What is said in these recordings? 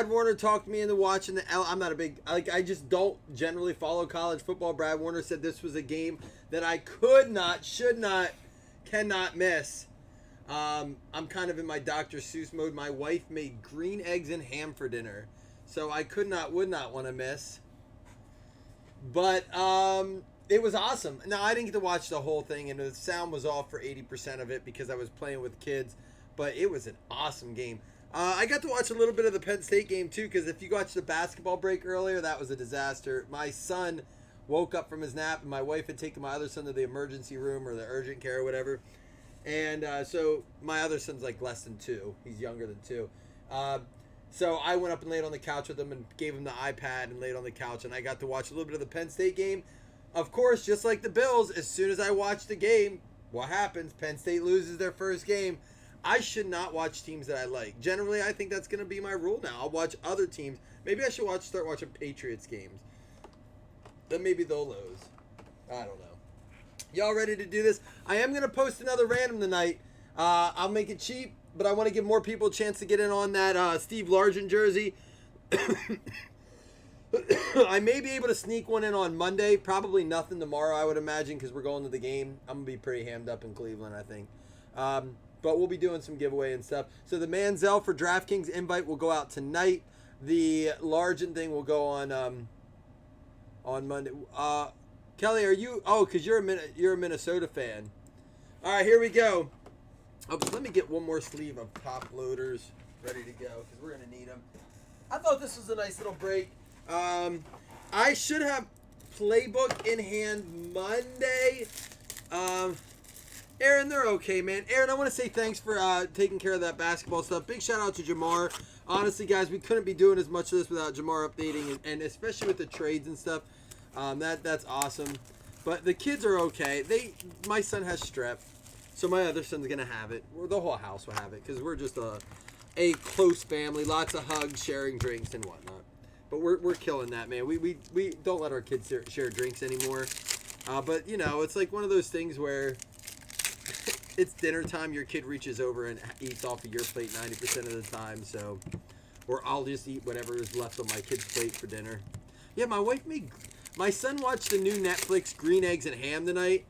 Warner talked me into watching the I'm not a big I just don't generally follow college football. Brad Warner said this was a game that I could not, should not, cannot miss. I'm kind of in my Dr. Seuss mode. My wife made green eggs and ham for dinner, so I would not want to miss. But it was awesome. Now, I didn't get to watch the whole thing, and the sound was off for 80% of it because I was playing with kids, but it was an awesome game. I got to watch a little bit of the Penn State game, too, because if you watched the basketball break earlier, that was a disaster. My son woke up from his nap, and my wife had taken my other son to the emergency room or the urgent care or whatever. And so my other son's like less than 2. He's younger than 2. So I went up and laid on the couch with him and gave him the iPad and laid on the couch, and I got to watch a little bit of the Penn State game. Of course, just like the Bills, as soon as I watch the game, what happens? Penn State loses their first game. I should not watch teams that I like. Generally, I think that's going to be my rule now. I'll watch other teams. Maybe I should start watching Patriots games. Then maybe they'll lose. I don't know. Y'all ready to do this? I am going to post another random tonight. I'll make it cheap, but I want to give more people a chance to get in on that Steve Largent jersey. I may be able to sneak one in on Monday. Probably nothing tomorrow, I would imagine, because we're going to the game. I'm going to be pretty hammed up in Cleveland, I think. But we'll be doing some giveaway and stuff. So the Manziel for DraftKings invite will go out tonight. The Largent thing will go on Monday. Kelly, are you? Oh, because you're a Minnesota fan. All right, here we go. Oh, let me get one more sleeve of top loaders ready to go because we're gonna need them. I thought this was a nice little break. I should have playbook in hand Monday. Aaron, they're okay, man. Aaron, I want to say thanks for taking care of that basketball stuff. Big shout out to Jamar. Honestly, guys, we couldn't be doing as much of this without Jamar updating, and especially with the trades and stuff. That's awesome. But the kids are okay. My son has strep, so my other son's gonna have it. The whole house will have it because we're just a close family. Lots of hugs, sharing drinks and whatnot. But we're killing that, man. We don't let our kids share drinks anymore. But you know, it's like one of those things where it's dinner time. Your kid reaches over and eats off of your plate 90% of the time. So, or I'll just eat whatever is left on my kid's plate for dinner. Yeah, my son watched the new Netflix Green Eggs and Ham tonight.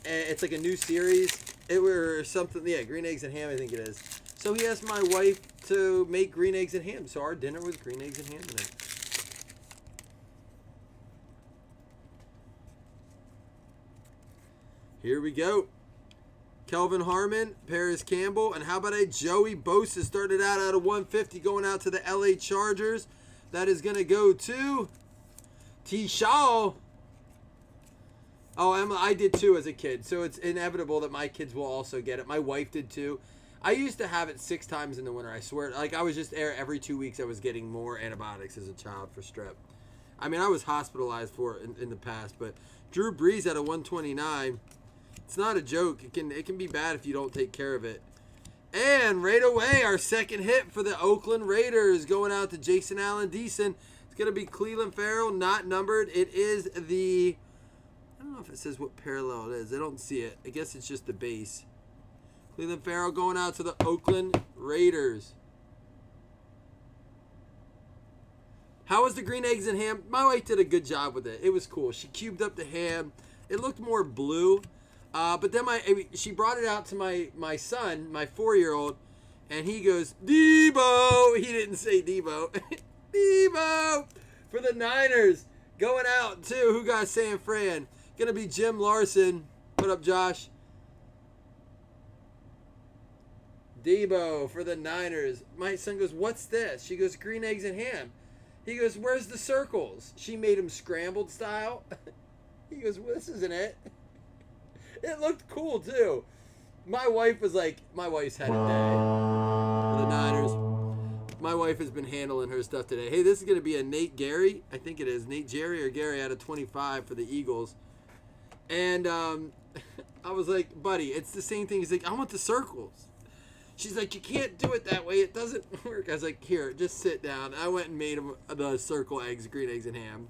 It's like a new series. Green Eggs and Ham, I think it is. So he asked my wife to make green eggs and ham. So our dinner was green eggs and ham tonight. Here we go. Kelvin Harmon, Paris Campbell, and how about a Joey Bosa started out of 150 going out to the LA Chargers. That is going to go to T. Shaw. Oh, Emma, I did too as a kid, so it's inevitable that my kids will also get it. My wife did too. I used to have it 6 times in the winter, I swear. Like, I was just there every 2 weeks. I was getting more antibiotics as a child for strep. I mean, I was hospitalized for it in the past, but Drew Brees at a 129, it's not a joke. It can be bad if you don't take care of it. And right away, our second hit for the Oakland Raiders going out to Jason Allen Deason. It's going to be Cleveland Farrell, not numbered. It is the... I don't know if it says what parallel it is. I don't see it. I guess it's just the base. Cleveland Farrell going out to the Oakland Raiders. How was the green eggs and ham? My wife did a good job with it. It was cool. She cubed up the ham. It looked more blue. But then she brought it out to my son, my 4-year-old, and he goes, Debo! He didn't say Debo. Debo! For the Niners. Going out, too. Who got San Fran? Going to be Jim Larson. What up, Josh? Debo for the Niners. My son goes, what's this? She goes, green eggs and ham. He goes, where's the circles? She made him scrambled style. He goes, well, this isn't it. It looked cool, too. My wife's had a day for the Niners. My wife has been handling her stuff today. Hey, this is going to be a Nate Gary. I think it is. Nate Jerry or Gary out of 25 for the Eagles. And I was like, buddy, it's the same thing. He's like, I want the circles. She's like, you can't do it that way. It doesn't work. I was like, here, just sit down. I went and made him the circle eggs, green eggs, and ham.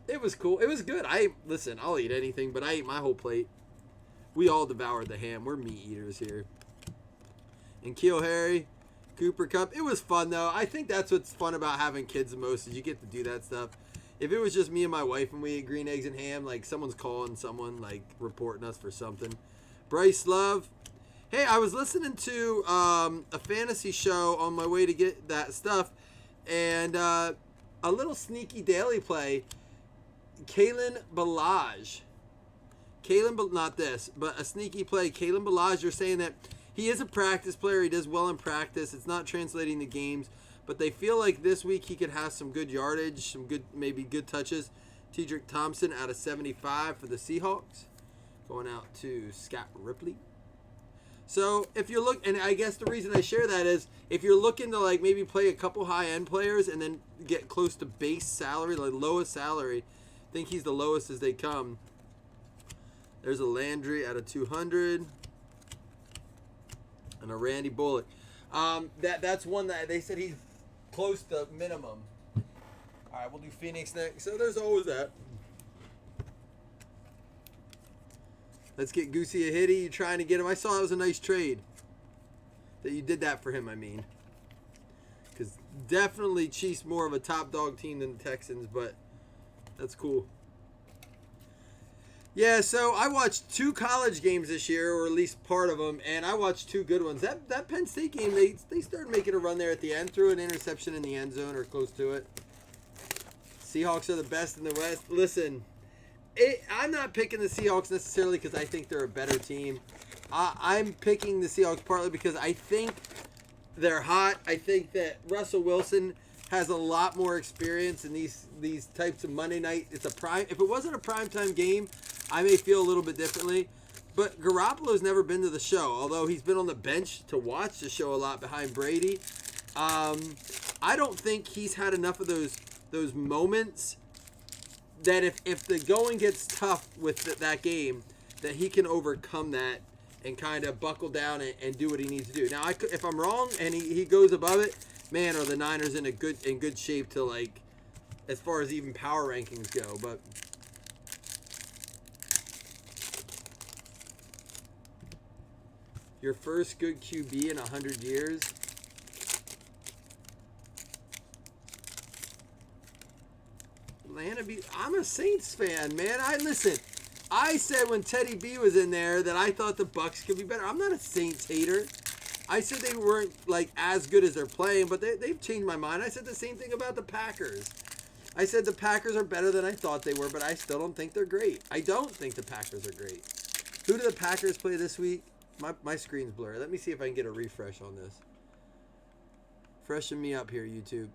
It was cool. It was good. Listen, I'll eat anything, but I ate my whole plate. We all devoured the ham. We're meat eaters here. And Keel Harry, Cooper Cup. It was fun, though. I think that's what's fun about having kids the most is you get to do that stuff. If it was just me and my wife and we ate green eggs and ham, like someone's calling someone, like reporting us for something. Bryce Love. Hey, I was listening to a fantasy show on my way to get that stuff, and a little sneaky daily play. Kalen Ballage. Not this, but a sneaky play. Kalen Ballage, you're saying that he is a practice player. He does well in practice. It's not translating to games, but they feel like this week he could have some good yardage, some good, maybe good touches. Tedrick Thompson out of 75 for the Seahawks. Going out to Scott Ripley. So if you're and I guess the reason I share that is if you're looking to like maybe play a couple high-end players and then get close to base salary, like lowest salary, I think he's the lowest as they come. There's a Landry out of 200. And a Randy Bullock. That's one that they said he's close to minimum. All right, we'll do Phoenix next. So there's always that. Let's get Goosey a hitty. You're trying to get him. I saw it was a nice trade. That you did that for him, I mean. Because definitely Chiefs more of a top dog team than the Texans, but that's cool. Yeah, so I watched 2 college games this year, or at least part of them, and I watched 2 good ones. That Penn State game, they started making a run there at the end, threw an interception in the end zone or close to it. Seahawks are the best in the West. Listen, I'm not picking the Seahawks necessarily because I think they're a better team. I'm picking the Seahawks partly because I think they're hot. I think that Russell Wilson has a lot more experience in these types of Monday night. If it wasn't a primetime game, I may feel a little bit differently. But Garoppolo's never been to the show, although he's been on the bench to watch the show a lot behind Brady. I don't think he's had enough of those moments that if the going gets tough with that game, that he can overcome that and kind of buckle down and do what he needs to do. Now, if I'm wrong and he goes above it, man, are the Niners in good shape to, like, as far as even power rankings go. But your first good QB in 100 years. I'm a Saints fan, man. I said when Teddy B was in there that I thought the Bucks could be better. I'm not a Saints hater. I said they weren't like as good as they're playing, but they've changed my mind. I said the same thing about the Packers. I said the Packers are better than I thought they were, but I still don't think they're great. I don't think the Packers are great. Who do the Packers play this week? My screen's blurry. Let me see if I can get a refresh on this. Freshen me up here, YouTube.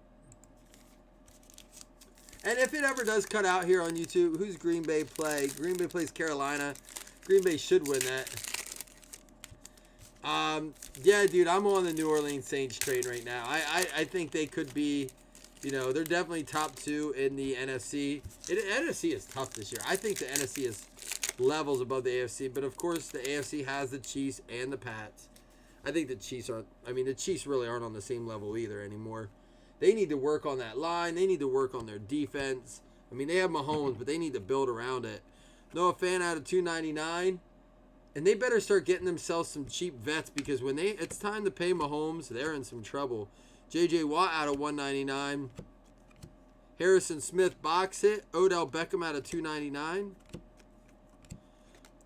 And if it ever does cut out here on YouTube, who's Green Bay play? Green Bay plays Carolina. Green Bay should win that. Yeah, dude, I'm on the New Orleans Saints train right now. I think they could be, they're definitely top 2 in the NFC. NFC is tough this year. I think the NFC is levels above the AFC, but of course the AFC has the Chiefs and the Pats. I think the Chiefs the Chiefs really aren't on the same level either anymore. They need to work on that line. They need to work on their defense. They have Mahomes, but they need to build around it. Noah Fan out of 299. And they better start getting themselves some cheap vets because when it's time to pay Mahomes, they're in some trouble. J.J. Watt out of 199. Harrison Smith box hit. Odell Beckham out of 299.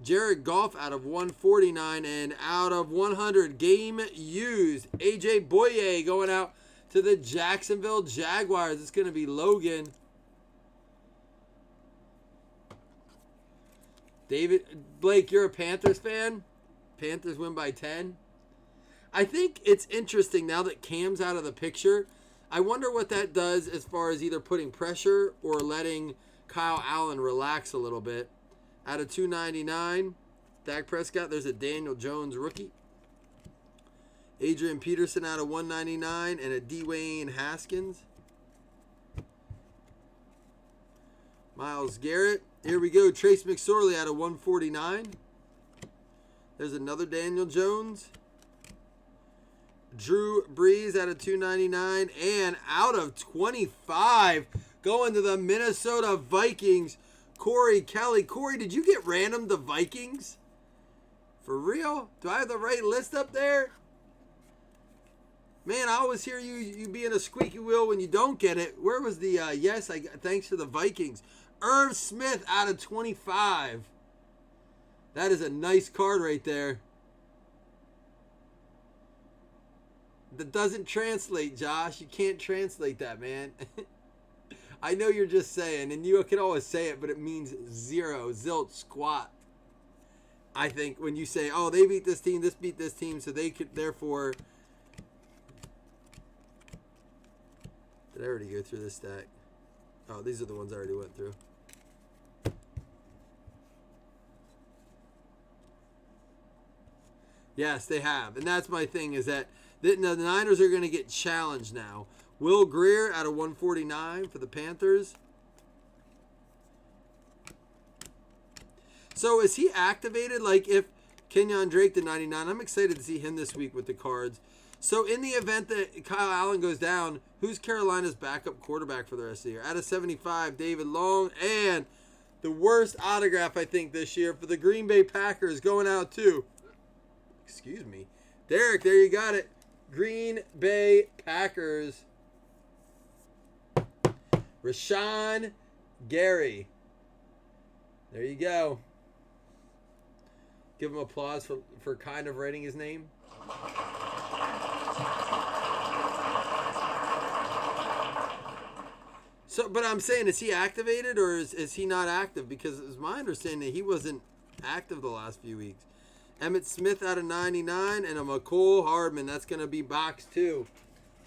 Jared Goff out of 149. And out of 100, game used. A.J. Boye going out to the Jacksonville Jaguars. It's going to be Logan. Blake, you're a Panthers fan? Panthers win by 10. I think it's interesting now that Cam's out of the picture. I wonder what that does as far as either putting pressure or letting Kyle Allen relax a little bit. Out of 299, Dak Prescott, there's a Daniel Jones rookie. Adrian Peterson out of 199 and a Dwayne Haskins. Myles Garrett. Here we go. Trace McSorley out of 149. There's another Daniel Jones. Drew Brees out of 299. And out of 25, going to the Minnesota Vikings, Corey Kelly. Corey, did you get random the Vikings? For real? Do I have the right list up there? Man, I always hear you being a squeaky wheel when you don't get it. Where was the yes? Thanks to the Vikings. Irv Smith out of 25. That is a nice card right there. That doesn't translate, Josh. You can't translate that, man. I know you're just saying, and you can always say it, but it means zero, zilch, squat. I think when you say, oh, they beat this team, so they could, therefore... Did I already go through this stack? Oh, these are the ones I already went through. Yes, they have. And that's my thing, is that the Niners are going to get challenged now. Will Greer out of 149 for the Panthers. So is he activated? Like if Kenyon Drake did 99, I'm excited to see him this week with the Cards. So in the event that Kyle Allen goes down, who's Carolina's backup quarterback for the rest of the year? Out of 75, David Long. And the worst autograph, I think, this year for the Green Bay Packers going out to, excuse me, Derek, there you got it. Green Bay Packers. Rashawn Gary. There you go. Give him applause for kind of writing his name. So, but I'm saying, is he activated or is he not active? Because it's my understanding that he wasn't active the last few weeks. Emmitt Smith out of 99 and a McCole Hardman. That's going to be box 2.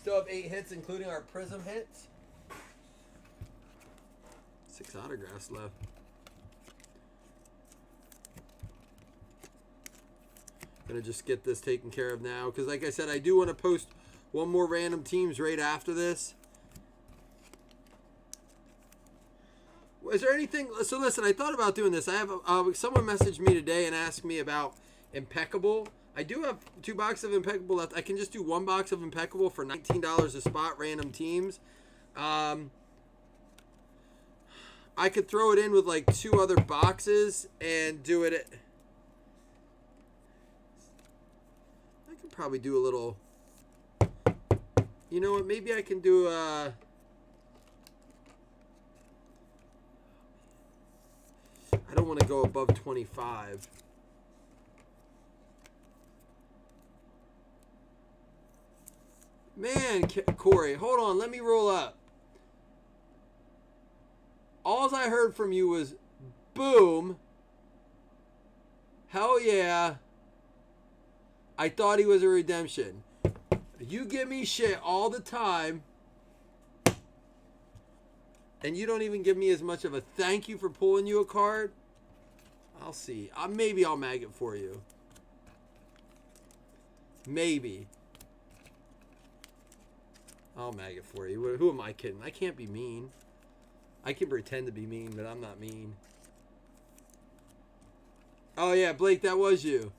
Still have 8 hits, including our Prism hits. 6 autographs left. Gonna just get this taken care of now, because like I said, I do want to post one more random teams right after this. Is there anything? So listen, I thought about doing this. I have someone messaged me today and asked me about Impeccable. I do have 2 boxes of Impeccable left. I can just do 1 box of Impeccable for $19 a spot, random teams. I could throw it in with like 2 other boxes and do it at... I could probably do a little... You know what? Maybe I can do I don't want to go above 25. Man, Corey, hold on. Let me roll up. All I heard from you was, boom. Hell yeah. I thought he was a redemption. You give me shit all the time. And you don't even give me as much of a thank you for pulling you a card. I'll see. Maybe I'll mag it for you. Maybe. I'll mag it for you. Who am I kidding? I can't be mean. I can pretend to be mean, but I'm not mean. Oh, yeah, Blake, that was you.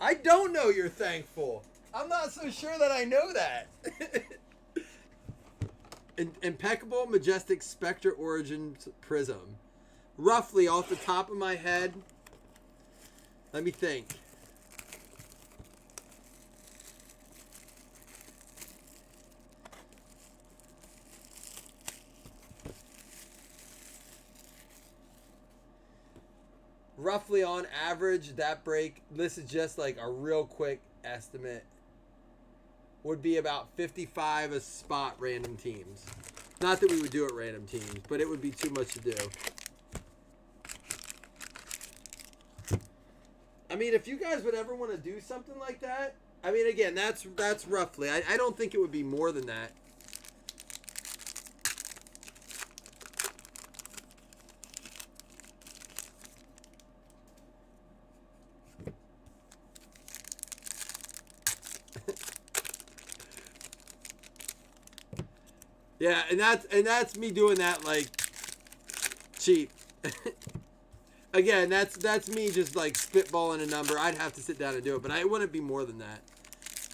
I don't know you're thankful. I'm not so sure that I know that. Impeccable, Majestic, Spectre, Origins, Prism. Roughly off the top of my head. Let me think. Roughly on average, that break, this is just like a real quick estimate, would be about 55 a spot random teams. Not that we would do it random teams, but it would be too much to do. I mean, if you guys would ever want to do something like that, I mean, again, that's roughly. I don't think it would be more than that. Yeah, and that's me doing that like cheap. Again, that's me just like spitballing a number. I'd have to sit down and do it, but I wouldn't be more than that.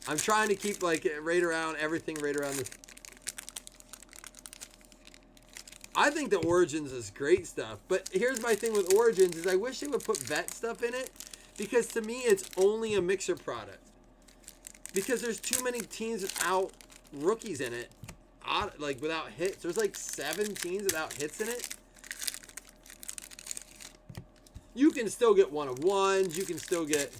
I'm trying to keep like right around everything right around this. I think the Origins is great stuff, but here's my thing with Origins is I wish they would put vet stuff in it, because to me it's only a mixer product. Because there's too many teams without rookies in it, like without hits. There's like 7 teams without hits in it. You can still get 1-of-1s. You can still get...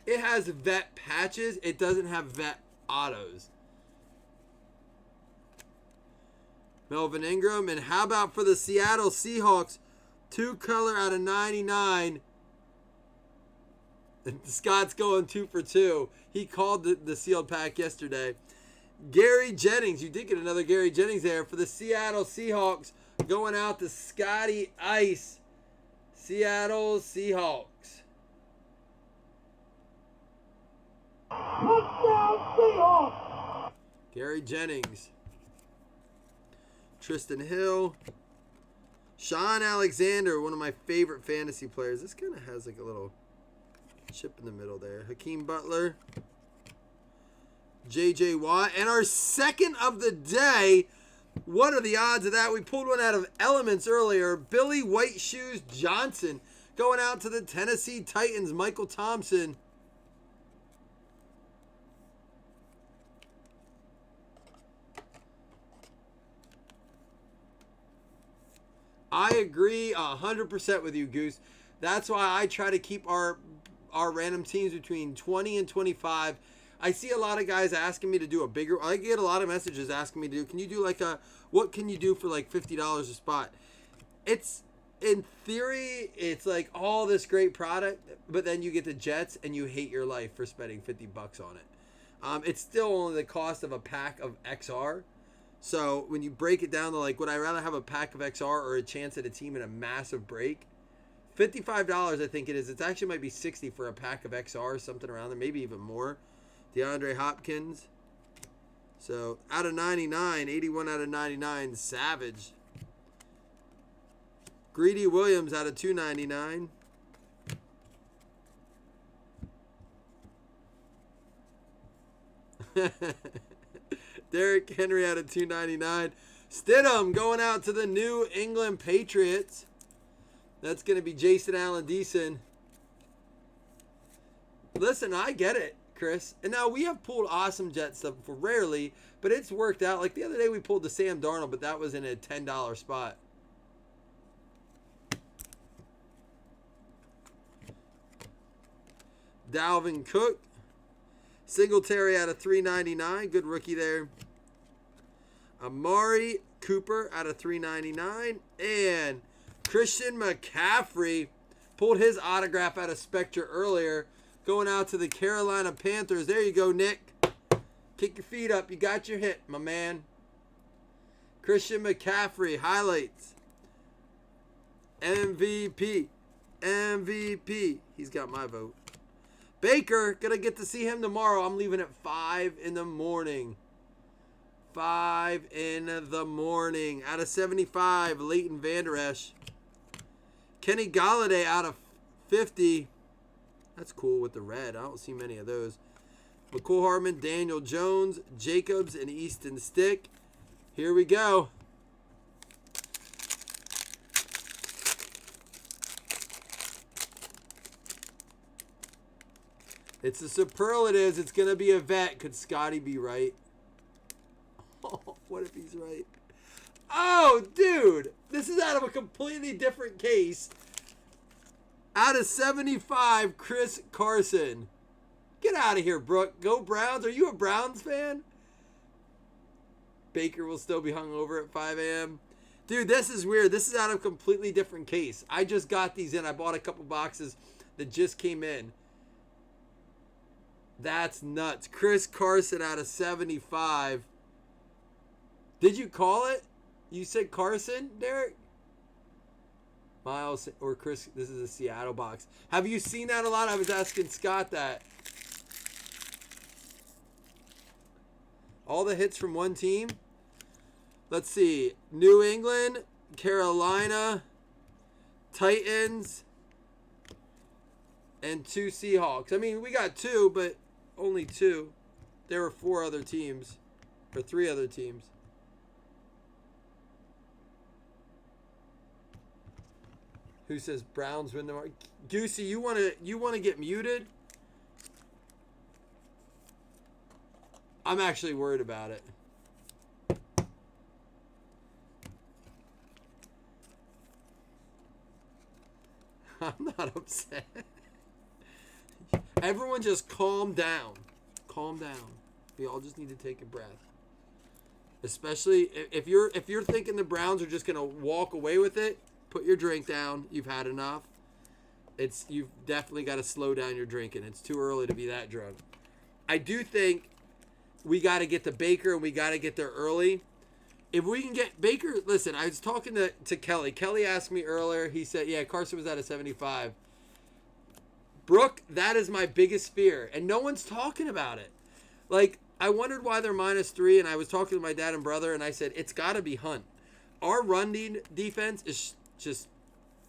It has vet patches. It doesn't have vet autos. Melvin Ingram. And how about for the Seattle Seahawks? 2-color out of 99. Scott's going 2 for 2. He called the sealed pack yesterday. Gary Jennings. You did get another Gary Jennings there for the Seattle Seahawks. Going out to Scotty Ice. Seattle Seahawks. Touchdown Seahawks. Gary Jennings. Tristan Hill. Sean Alexander, one of my favorite fantasy players. This kind of has like a little chip in the middle there. Hakeem Butler. J.J. Watt. And our second of the day. What are the odds of that? We pulled one out of Elements earlier. Billy White Shoes Johnson. Going out to the Tennessee Titans. Michael Thompson. I agree 100% with you, Goose. That's why I try to keep our random teams between 20 and 25. I see a lot of guys asking me to do a bigger... I get a lot of messages asking me to do... Can you do like a... What can you do for like $50 a spot? It's... In theory, it's like all this great product, but then you get the Jets and you hate your life for spending $50 on it. It's still only the cost of a pack of XR. So when you break it down to like, would I rather have a pack of XR or a chance at a team in a massive break? $55, I think it is. It actually might be $60 for a pack of XR, something around there, maybe even more. DeAndre Hopkins. So out of 99, 81 out of 99, Savage. Greedy Williams out of 299. Derrick Henry out of 299. Stidham going out to the New England Patriots. That's going to be Jason Allen Deason. Listen, I get it, Chris. And now we have pulled awesome Jet stuff before, rarely, but it's worked out. Like the other day we pulled the Sam Darnold, but that was in a $10 spot. Dalvin Cook. Singletary out of 399. Good rookie there. Amari Cooper out of 399. And Christian McCaffrey pulled his autograph out of Spectre earlier. Going out to the Carolina Panthers. There you go, Nick. Kick your feet up. You got your hit, my man. Christian McCaffrey. Highlights. MVP. MVP. He's got my vote. Baker, gonna get to see him tomorrow. I'm leaving at 5 in the morning. 5 in the morning. Out of 75, Leighton Vander Esch. Kenny Galladay out of 50. That's cool with the red. I don't see many of those. McCole Hardman, Daniel Jones, Jacobs, and Easton Stick. Here we go. It's the superlatives. It's going to be a vet. Could Scotty be right? Oh, what if he's right? Oh, dude. This is out of a completely different case. Out of 75, Chris Carson. Get out of here, Brooke. Go Browns. Are you a Browns fan? Baker will still be hung over at 5 a.m. Dude, this is weird. This is out of a completely different case. I just got these in. I bought a couple boxes that just came in. That's nuts. Chris Carson out of 75. Did you call it? You said Carson, Derek? Miles or Chris, this is a Seattle box. Have you seen that a lot? I was asking Scott that. All the hits from one team. Let's see. New England, Carolina, Titans, and 2 Seahawks. I mean, we got 2, but only 2. There were 4 other teams. Or 3 other teams. Who says Browns win the market? Goosey, you wanna get muted? I'm actually worried about it. I'm not upset. Everyone just calm down. Calm down. We all just need to take a breath. Especially if you're thinking the Browns are just gonna walk away with it, put your drink down. You've had enough. You've definitely got to slow down your drinking. It's too early to be that drunk. I do think we got to get to Baker and we got to get there early. If we can get Baker, listen, I was talking to Kelly. Kelly asked me earlier. He said, yeah, Carson was at a 75. Brooke, that is my biggest fear. And no one's talking about it. Like, I wondered why they're -3, and I was talking to my dad and brother, and I said, it's got to be Hunt. Our running defense is just,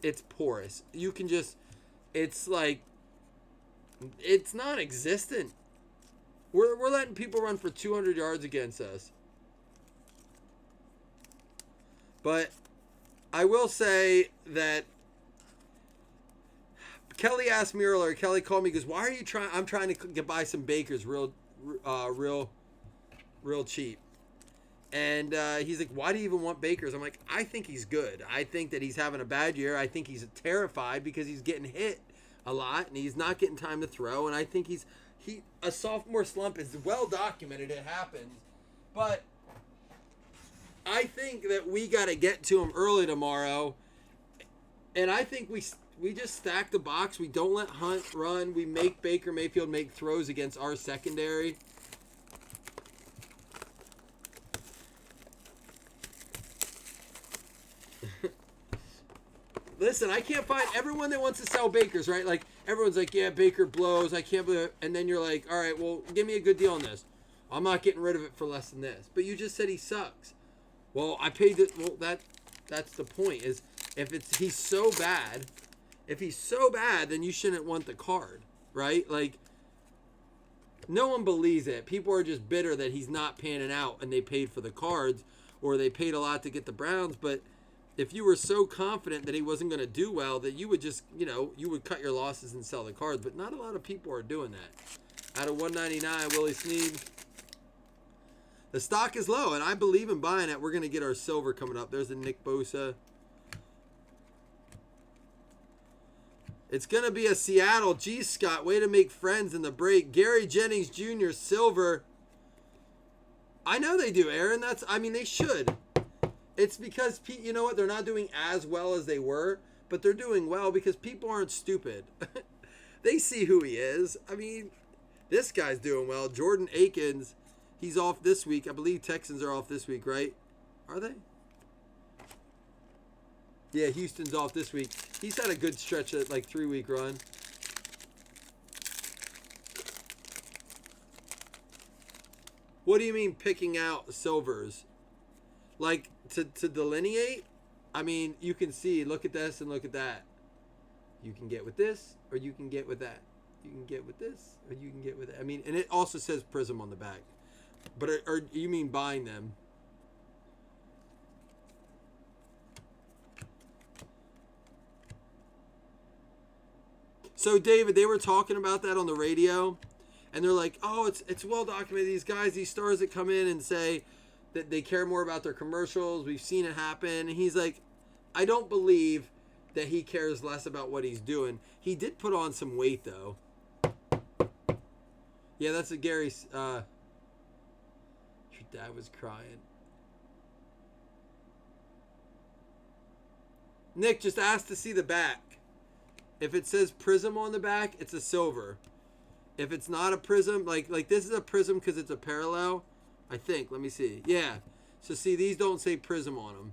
it's porous. You can just, it's like, it's non-existent. We're letting people run for 200 yards against us. But I will say that Kelly asked me earlier. Kelly called me because why are you trying? I'm trying to get buy some Bakers real cheap. And he's like, why do you even want Bakers? I'm like, I think he's good. I think that he's having a bad year. I think he's terrified because he's getting hit a lot and he's not getting time to throw. And I think a sophomore slump is well documented. It happens, but I think that we got to get to him early tomorrow. And I think we just stack the box. We don't let Hunt run. We make Baker Mayfield make throws against our secondary. Listen, I can't find everyone that wants to sell Bakers, right? Like, everyone's like, yeah, Baker blows. I can't believe it. And then you're like, all right, well, give me a good deal on this. I'm not getting rid of it for less than this. But you just said he sucks. Well, I paid it. Well, that's the point is he's so bad. If he's so bad, then you shouldn't want the card, right? Like, no one believes it. People are just bitter that he's not panning out and they paid for the cards or they paid a lot to get the Browns. But if you were so confident that he wasn't going to do well, that you would just, you would cut your losses and sell the cards. But not a lot of people are doing that. Out of 199, Willie Snead. The stock is low, and I believe in buying it. We're going to get our silver coming up. There's the Nick Bosa. It's going to be a Seattle. Geez, Scott, way to make friends in the break. Gary Jennings Jr., silver. I know they do, Aaron. They should. It's because, you know what, they're not doing as well as they were, but they're doing well because people aren't stupid. They see who he is. I mean, this guy's doing well. Jordan Akins, he's off this week. I believe Texans are off this week, right? Are they? Yeah, Houston's off this week. He's had a good stretch of 3-week run. What do you mean picking out silvers? Like, to delineate? I mean, you can see, look at this and look at that. You can get with this, or you can get with that. You can get with this, or you can get with that. I mean, and it also says Prism on the back. But, or you mean buying them? So, David, they were talking about that on the radio, and they're like, oh, it's well documented. These guys, these stars that come in and say that they care more about their commercials. We've seen it happen. And he's like, I don't believe that he cares less about what he's doing. He did put on some weight, though. Yeah, that's a Gary's. Your dad was crying. Nick just asked to see the back. If it says Prism on the back, it's a silver. If it's not a Prism, like this is a Prism because it's a parallel, I think. Let me see. Yeah. So see, these don't say Prism on them.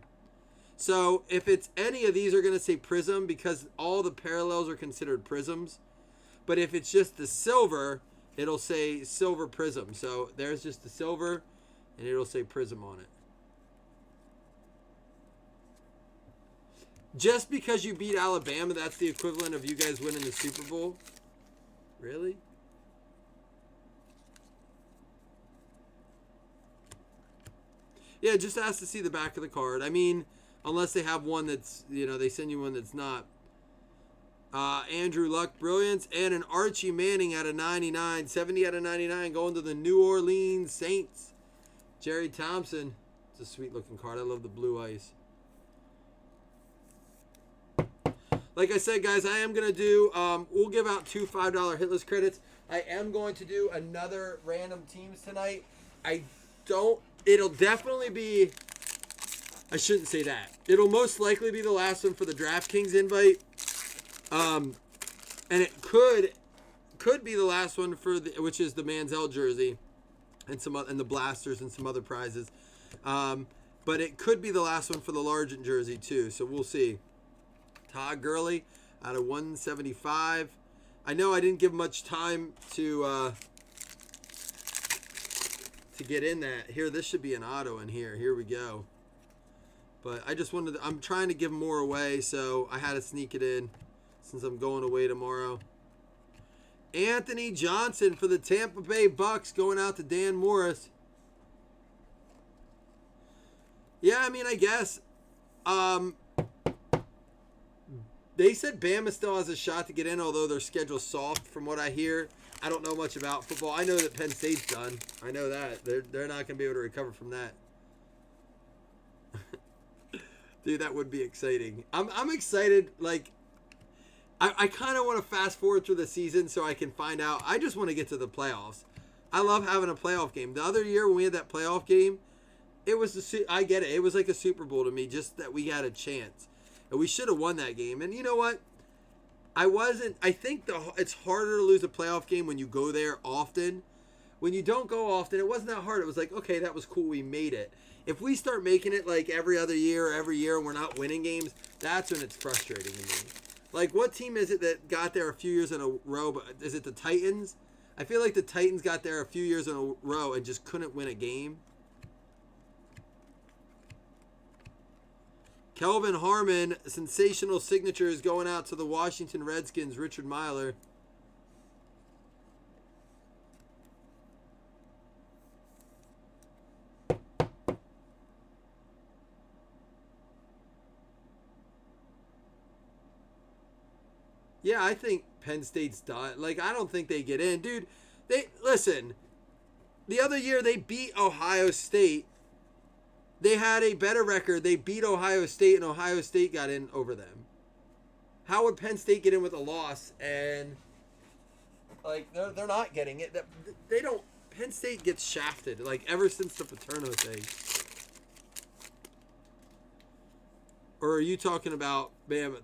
So if it's any of these are going to say Prism because all the parallels are considered Prisms. But if it's just the silver, it'll say Silver Prism. So there's just the silver. And it'll say Prism on it. Just because you beat Alabama, that's the equivalent of you guys winning the Super Bowl? Really? Yeah, just ask to see the back of the card. I mean, unless they have one that's, they send you one that's not. Andrew Luck, brilliance. And an Archie Manning out of 99. 70 out of 99 going to the New Orleans Saints. Jerry Thompson. It's a sweet-looking card. I love the blue ice. Like I said, guys, I am going to do, we'll give out 2 $5 hitless credits. I am going to do another random teams tonight. It'll definitely be, I shouldn't say that. It'll most likely be the last one for the DraftKings invite. And it could be the last one for which is the Manziel jersey and the blasters and some other prizes. But it could be the last one for the Largent jersey too. So we'll see. Todd Gurley out of 175. I know I didn't give much time to get in that. Here, this should be an auto in here. Here we go. But I just wanted to, I'm trying to give more away, so I had to sneak it in since I'm going away tomorrow. Anthony Johnson for the Tampa Bay Bucks going out to Dan Morris. Yeah, I mean, I guess. They said Bama still has a shot to get in, although their schedule's soft from what I hear. I don't know much about football. I know that Penn State's done. I know that. They're not going to be able to recover from that. Dude, that would be exciting. I'm excited. Like, I kind of want to fast forward through the season so I can find out. I just want to get to the playoffs. I love having a playoff game. The other year when we had that playoff game, I get it. It was like a Super Bowl to me, just that we had a chance. And we should have won that game. And you know what? I think it's harder to lose a playoff game when you go there often. When you don't go often, it wasn't that hard. It was like, okay, that was cool. We made it. If we start making it like every other year or every year and we're not winning games, that's when it's frustrating to me. Like, what team is it that got there a few years in a row? But is it the Titans? I feel like the Titans got there a few years in a row and just couldn't win a game. Kelvin Harmon, sensational signatures going out to the Washington Redskins, Richard Myler. Yeah, I think Penn State's done. Like, I don't think they get in. Dude, listen, the other year they beat Ohio State. They had a better record. They beat Ohio State, and Ohio State got in over them. How would Penn State get in with a loss? And, like, they're not getting it. They don't. Penn State gets shafted, like, ever since the Paterno thing. Or are you talking about Bama?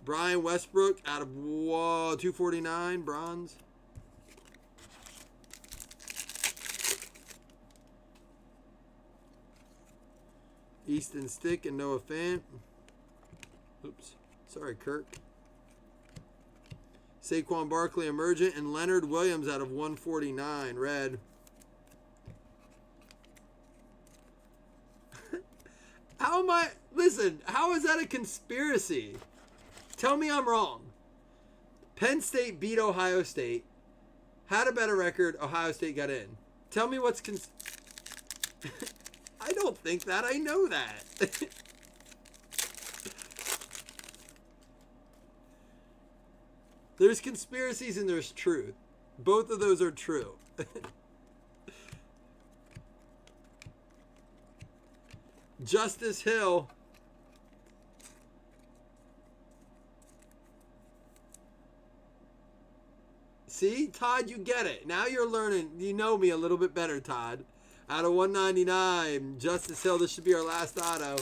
Brian Westbrook out of 249, bronze. Easton Stick and Noah Fant. Oops. Sorry, Kirk. Saquon Barkley emergent and Leonard Williams out of 149, red. Listen, how is that a conspiracy? Tell me I'm wrong. Penn State beat Ohio State. Had a better record. Ohio State got in. Tell me what's I don't think that. I know that. There's conspiracies and there's truth. Both of those are true. Justice Hill. See, Todd, you get it. Now you're learning. You know me a little bit better, Todd. Out of 199, Justice Hill. This should be our last auto.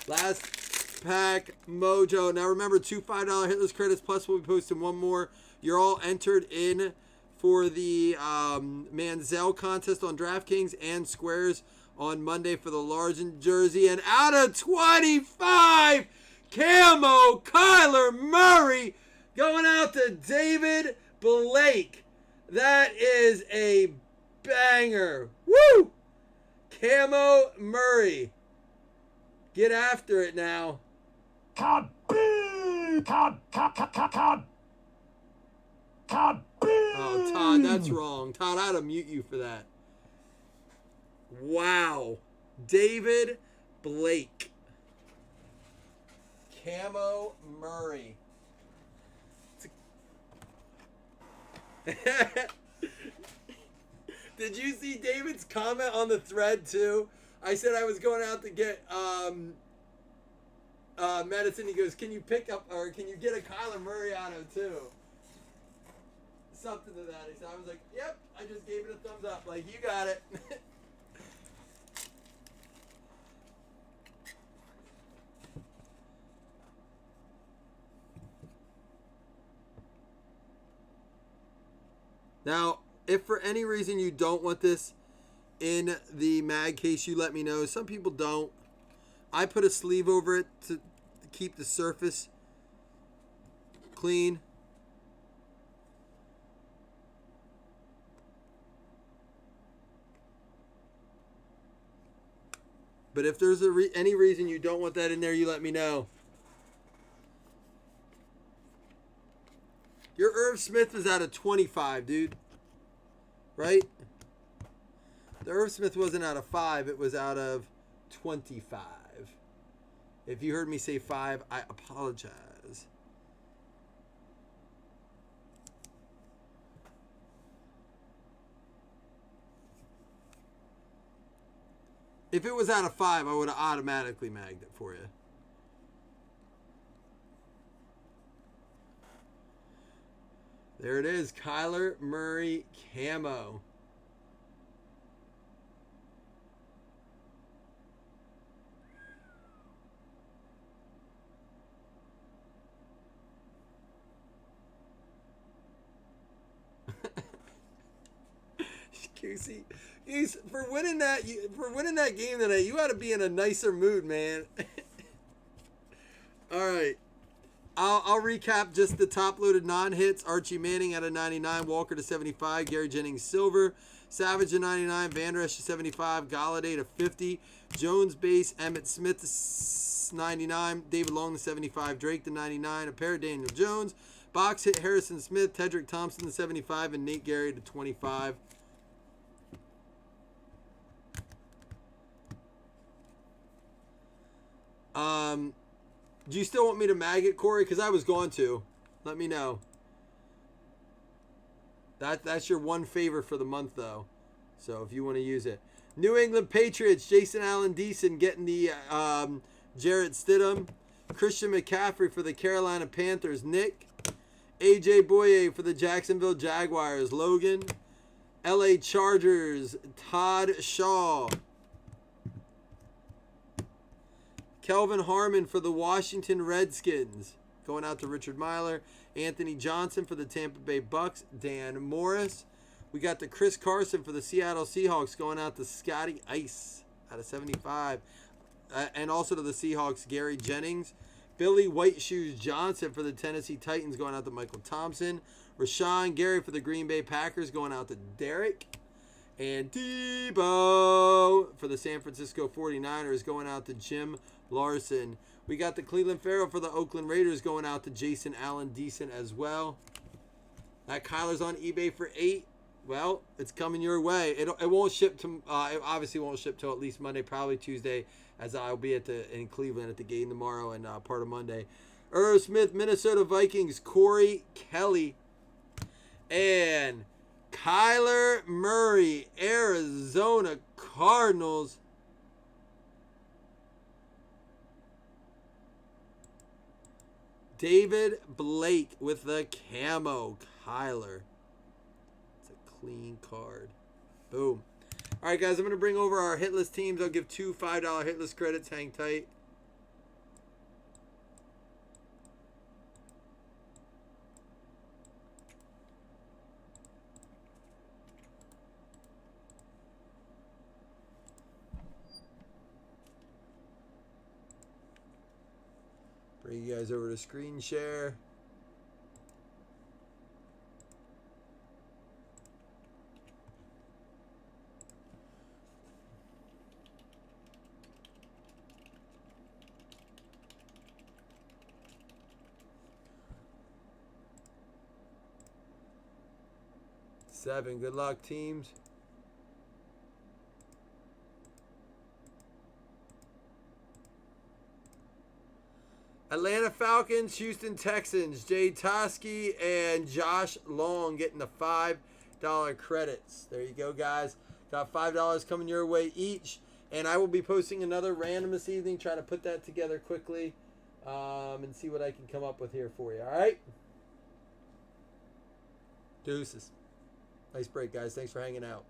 Last pack, Mojo. Now remember, 2 $5 hitless credits, plus we'll be posting one more. You're all entered in for the Manziel contest on DraftKings and Squares on Monday for the Largent jersey. And out of 25, Camo, Kyler Murray. Going out to David Blake. That is a banger. Woo! Camo Murray. Get after it now. Cod. Oh, Todd, that's wrong. Todd, I had to mute you for that. Wow. David Blake. Camo Murray. Did you see David's comment on the thread too? I said I was going out to get medicine. He goes, "Can you pick up or can you get a Kyler Murray auto too?" Something to that. He said, I was like, "Yep." I just gave it a thumbs up. Like, you got it. Now, if for any reason you don't want this in the mag case, you let me know. Some people don't. I put a sleeve over it to keep the surface clean. But if there's any reason you don't want that in there, you let me know. Your Irv Smith was out of 25, dude. Right? The Irv Smith wasn't out of 5. It was out of 25. If you heard me say 5, I apologize. If it was out of 5, I would have automatically magged it for you. There it is, Kyler Murray camo. QC, for winning that game tonight, you ought to be in a nicer mood, man. All right. I'll recap just the top-loaded non-hits. Archie Manning at a 99, Walker to 75, Gary Jennings silver, Savage to 99, Van Der Esch to 75, Galladay to 50, Jones base, Emmitt Smith to 99, David Long to 75, Drake to 99, a pair of Daniel Jones, box hit Harrison Smith, Tedrick Thompson to 75, and Nate Gary to 25. Do you still want me to mag it, Corey? Because I was going to. Let me know. That's your one favor for the month, though. So if you want to use it. New England Patriots, Jason Allen Deason getting the Jarrett Stidham. Christian McCaffrey for the Carolina Panthers, Nick. AJ Boye for the Jacksonville Jaguars, Logan. LA Chargers, Todd Shaw. Kelvin Harmon for the Washington Redskins. Going out to Richard Myler. Anthony Johnson for the Tampa Bay Bucks. Dan Morris. We got the Chris Carson for the Seattle Seahawks. Going out to Scotty Ice out of 75. And also to the Seahawks, Gary Jennings. Billy White Shoes Johnson for the Tennessee Titans. Going out to Michael Thompson. Rashawn Gary for the Green Bay Packers. Going out to Derek. And Debo for the San Francisco 49ers. Going out to Jim Larson. We got the Cleveland Pharaoh for the Oakland Raiders going out to Jason Allen Decent as well. That Kyler's on eBay for 8. Well, it's coming your way. It won't ship to. It obviously won't ship till at least Monday, probably Tuesday, as I'll be in Cleveland at the game tomorrow and part of Monday. Irv Smith, Minnesota Vikings, Corey Kelly, and Kyler Murray, Arizona Cardinals. David Blake with the camo. Kyler. It's a clean card. Boom. All right, guys, I'm going to bring over our hit list teams. I'll give 2 $5 hit list credits. Hang tight. Bring you guys over to screen share. 7. Good luck, teams. Atlanta Falcons, Houston Texans. Jay Toski and Josh Long getting the $5 credits. There you go, guys. Got $5 coming your way each. And I will be posting another random this evening, trying to put that together quickly and see what I can come up with here for you. All right? Deuces. Nice break, guys. Thanks for hanging out.